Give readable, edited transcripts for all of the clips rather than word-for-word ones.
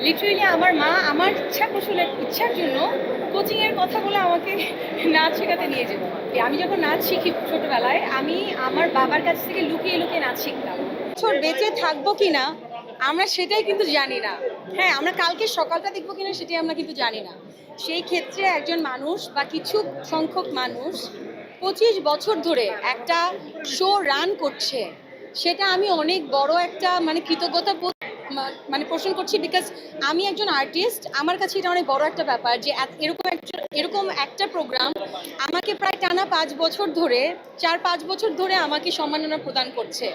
Literally আমার মা আমার ইচ্ছা পোষণের ইচ্ছার জন্য কোচিংয়ের কথা বলে আমাকে নাচ শেখাতে নিয়ে যেত। আমি যখন নাচ শিখি ছোটবেলায়, আমি আমার বাবার কাছ থেকে লুকিয়ে লুকিয়ে নাচ শিখতাম। বছর বেঁচে থাকবো কিনা আমরা সেটাই কিন্তু জানি না। হ্যাঁ, আমরা কালকে সকালটা দেখবো কিনা সেটাই আমরা কিন্তু জানি না। সেই ক্ষেত্রে একজন মানুষ বা কিছু সংখ্যক মানুষ 25 বছর ধরে একটা শো রান করছে, সেটা আমি অনেক বড় একটা মানে কৃতজ্ঞতা মানে পোষণ করছি। বিকজ আমি একজন আর্টিস্ট, আমার কাছে এটা অনেক বড় একটা ব্যাপার যে এরকম একটা প্রোগ্রাম আমাকে প্রায় টানা 5 বছর ধরে 4-5 বছর ধরে আমাকে সম্মাননা প্রদান করছে।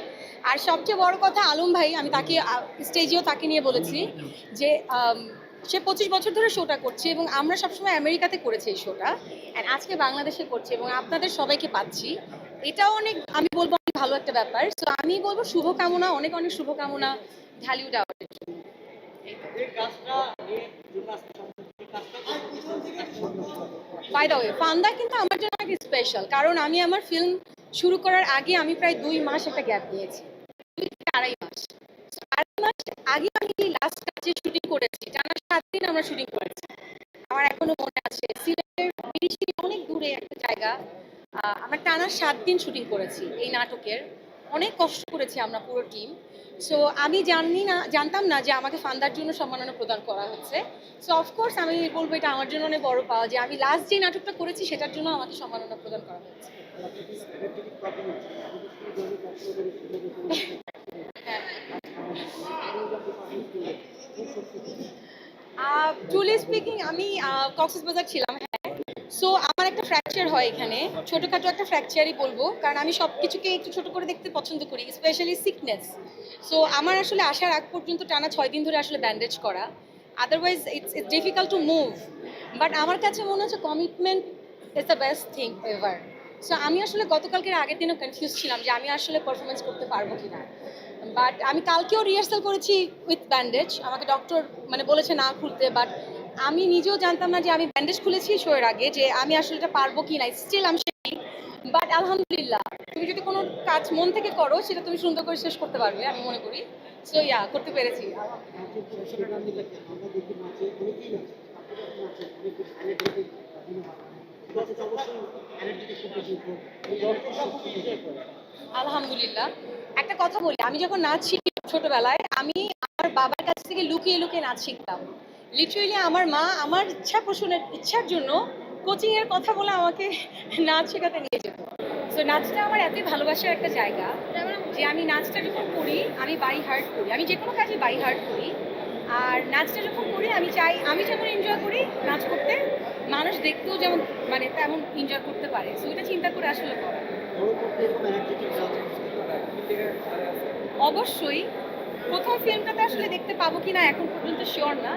আর সবচেয়ে বড় কথা, আলম ভাই, আমি তাকে স্টেজেও তাকে নিয়ে বলেছি যে সে 25 বছর ধরে শোটা করছে এবং আমরা সবসময় আমেরিকাতে করেছি এই শোটা, অ্যান্ড আজকে বাংলাদেশে করছে এবং আপনাদের সবাইকে পাচ্ছি। এটাও অনেক, আমি বলবো অনেক ভালো একটা ব্যাপার। তো আমি বলবো শুভকামনা, অনেক অনেক শুভকামনা ঢালিউড অ্যাওয়ার্ডের জন্য। বাই দ্য ওয়ে, ফান্দা কিন্তু আমার জন্য অনেক স্পেশাল, কারণ আমি আমার ফিল্ম শুরু করার আগে আমি প্রায় 2 মাস একটা গ্যাপ নিয়েছি, 2 থেকে 2.5 মাস। 2.5 মাস আগে আমি লাস্ট কাজে শুটিং করেছি, টানা 7 দিন আমরা শুটিং করেছি। আমার এখনো মনে আছে, সিলেটের বিরিশির অনেক দূরে একটা জায়গা, আমরা টানা 7 দিন শুটিং করেছি এই নাটকের। অনেক কষ্ট করেছি আমরা পুরো টিম। সো আমি জানতাম না যে আমাকে ফান্দার জন্য সম্মাননা প্রদান করা হচ্ছে। সো অফকোর্স আমি বলবো এটা আমার জন্য অনেক বড় পাওয়া যে আমি লাস্ট যে নাটকটা করেছি সেটার জন্য আমাকে সম্মাননা প্রদান করা হচ্ছে। ট্রুলি স্পিকিং, আমি কক্সবাজার ছিলাম, হ্যাঁ। সো আমার একটা ফ্র্যাকচার হয় এখানে, ছোটোখাটো একটা ফ্র্যাকচারই বলবো, কারণ আমি সব কিছুকে একটু ছোটো করে দেখতে পছন্দ করি, স্পেশালি সিকনেস। সো আমার আসলে আসার আগ পর্যন্ত টানা 6 দিন ধরে আসলে ব্যান্ডেজ করা, otherwise it's difficult to move. But আমার কাছে মনে হচ্ছে commitment is the best thing ever. So আমি আসলে গতকালকের আগের দিনও কনফিউজ ছিলাম যে আমি আসলে পারফরমেন্স করতে পারবো কিনা। বাট আমি কালকেও রিহার্সাল করেছি উইথ ব্যান্ডেজ, আমাকে ডক্টর মানে বলেছে না খুলতে, বাট আমি নিজেও জানতাম না যে আমি ব্যান্ডেজ খুলেছি শোয়ের আগে যে আমি আসলে এটা পারবো কি না, স্টিল আমি শেখি। বাট আলহামদুলিল্লাহ, তুমি যদি কোনো কাজ মন থেকে করো সেটা তুমি সুন্দর করে শেষ করতে পারবে, আমি মনে করি। সো ইয়া, করতে পেরেছি। আলহামদুলিল্লাহ। একটা কথা বলি, আমি যখন নাচ শিখি ছোটবেলায়, আমি আমার বাবার কাছ থেকে লুকিয়ে লুকিয়ে নাচ শিখতাম। লিটারেলি আমার মা আমার ইচ্ছা পোষণের ইচ্ছার জন্য কোচিংয়ের কথা বলে আমাকে নাচ শেখাতে নিয়ে যেত। তো নাচটা আমার এতই ভালোবাসার একটা জায়গা যে আমি নাচটা যখন করি আমি বাই হার্ট করি, আমি যে কোনো কাজে বাই হার্ট করি। আর নাচটা যখন করি আমি চাই আমি যেমন এনজয় করি নাচ করতে, মানুষ দেখতেও যেমন মানে তেমন এনজয় করতে পারে। সো এটা চিন্তা করে আসলে করা। অবশ্যই। প্রথম ফিল্মটাতে আসলে দেখতে পাবো কিনা এখন পর্যন্ত শিওর না।